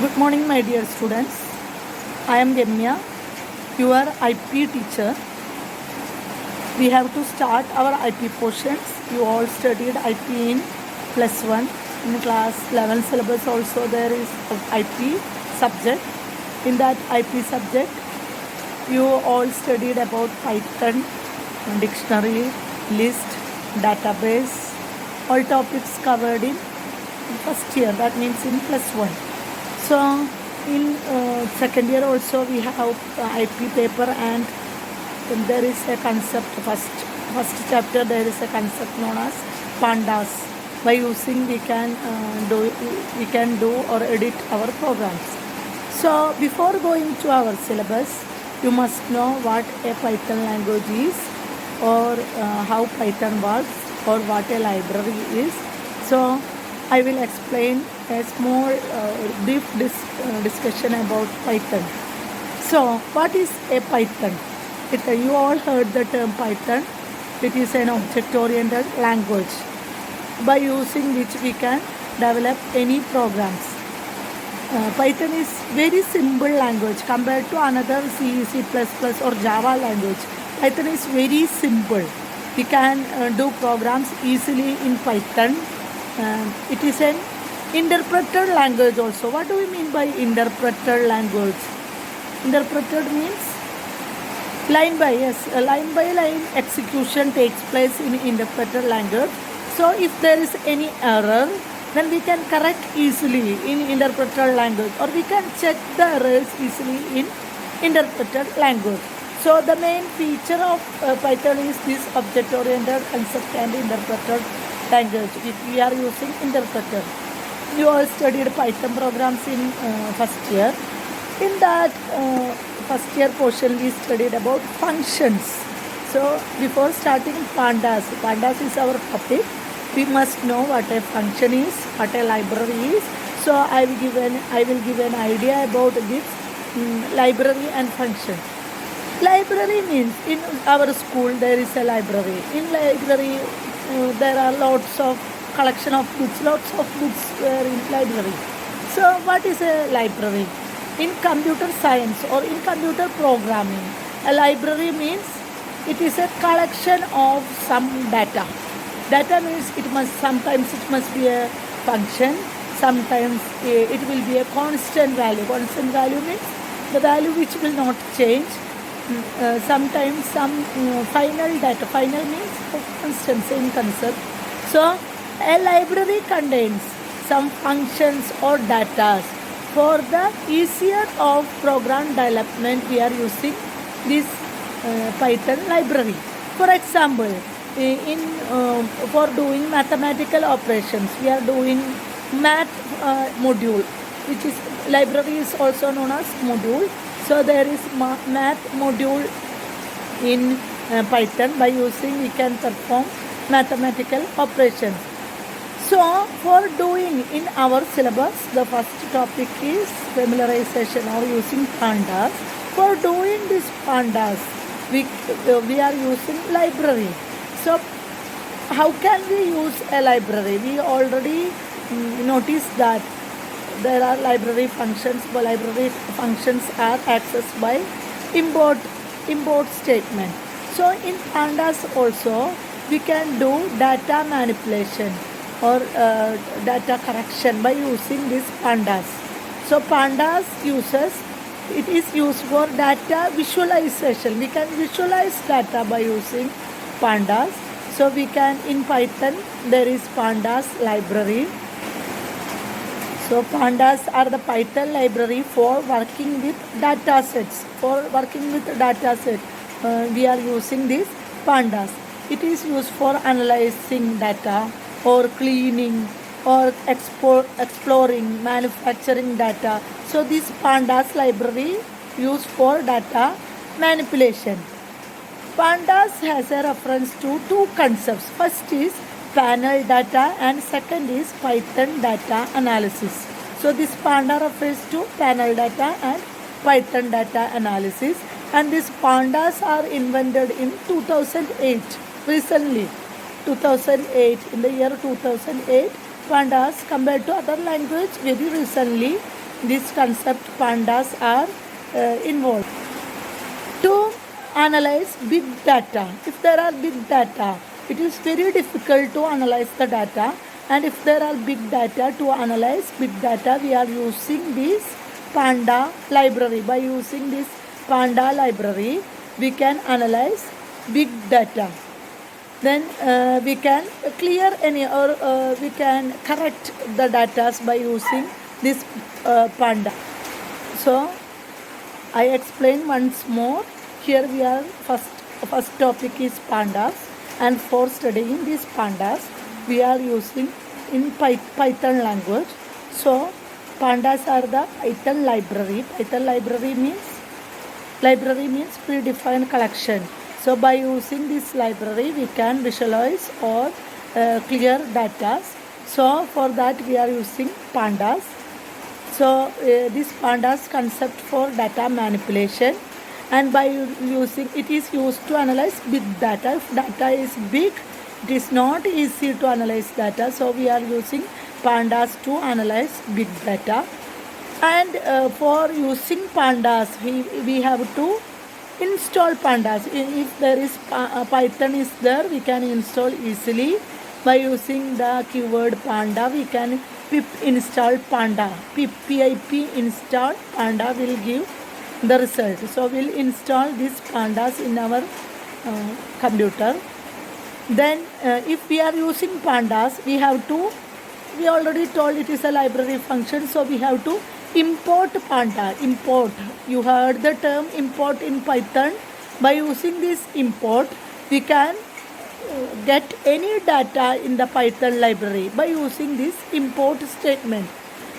Good morning, my dear students. I am Gemya, your IP teacher. We have to start our IP portions. You all studied IP in plus 1. In class 11 syllabus also there is IP subject. In that IP subject, you all studied about Python, dictionary, list, database, all topics covered in first year. That means in plus 1. So in second year also we have IP paper, and there is a concept. First chapter there is a concept known as pandas. By using we can do or edit our programs. So before going to our syllabus, you must know what a Python language is, or how Python works, or what a library is. So I will explain a small deep discussion about Python. So what is a Python? You all heard the term Python. It is an object-oriented language by using which we can develop any programs. Python is very simple language compared to another C, C++ or Java language. Python is very simple. We can do programs easily in Python. It is an interpreted language also. What do we mean by interpreted language? Interpreted means line by line execution takes place in interpreted language. So if there is any error, then we can correct easily in interpreted language, or we can check the errors easily in interpreted language. So the main feature of Python is this object-oriented concept and interpreted language. If we are using interpreter, you all studied Python programs in first year. In that first year portion, we studied about functions. So before starting pandas is our topic. We must know what a function is, what a library is. So I will give an idea about this library and function. Library means in our school there is a library. In library there are lots of collection of books. Lots of books are in library. So what is a library? In computer science or in computer programming, a library means it is a collection of some data. Data means sometimes it must be a function, sometimes it will be a constant value. Constant value means the value which will not change. Sometimes some final data. Final means constant, same concept. So a library contains some functions or data. For the easier of program development, we are using this Python library. For example, for doing mathematical operations, we are doing math module, which is library is also known as module. So there is math module in Python. By using we can perform mathematical operations. So for doing in our syllabus, the first topic is familiarization or using pandas. For doing this pandas, we are using library. So how can we use a library? We already noticed that there are library functions. But library functions are accessed by import statement. So in pandas also we can do data manipulation or data correction by using these pandas. So pandas it is used for data visualization. We can visualize data by using pandas. So we can, in Python there is pandas library. So pandas are the Python library for working with data sets. We are using this pandas. It is used for analyzing data or cleaning or exploring manufacturing data. So this pandas library used for data manipulation. Pandas has a reference to two concepts. First is panel data and second is Python data analysis. So this panda refers to panel data and Python data analysis, and these pandas are invented in 2008 recently. 2008, in the year 2008, pandas compared to other language very recently this concept pandas are involved. To analyze big data, if there are big data, it is very difficult to analyze the data, and if there are big data, to analyze big data we are using this panda library. By using this panda library we can analyze big data. Then we can clear any or we can correct the data by using this panda. So I explain once more. Here we are first topic is pandas, and for studying these pandas we are using in Python language. So pandas are the Python library. Python library means predefined collection. So by using this library we can visualize or clear data. So for that we are using pandas. So this pandas concept for data manipulation, and by using it is used to analyze big data. If data is big, it is not easy to analyze data. So we are using pandas to analyze big data. And for using pandas we have to install pandas. If there is Python is there, we can install easily. By using the keyword panda we can pip install panda. Pip install panda will give the result. So we'll install these pandas in our computer. Then if we are using pandas, we already told it is a library function, so we have to import panda. Import, you heard the term import in Python. By using this import we can get any data in the Python library by using this import statement.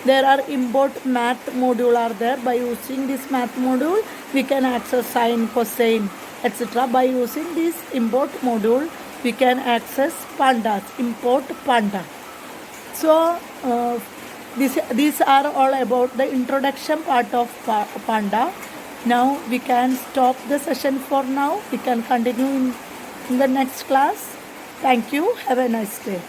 There are import math module are there. By using this math module we can access sine, cosine, etc. By using this import module we can access pandas, import panda. So these are all about the introduction part of panda. Now we can stop the session for now. We can continue in the next class. Thank you. Have a nice day.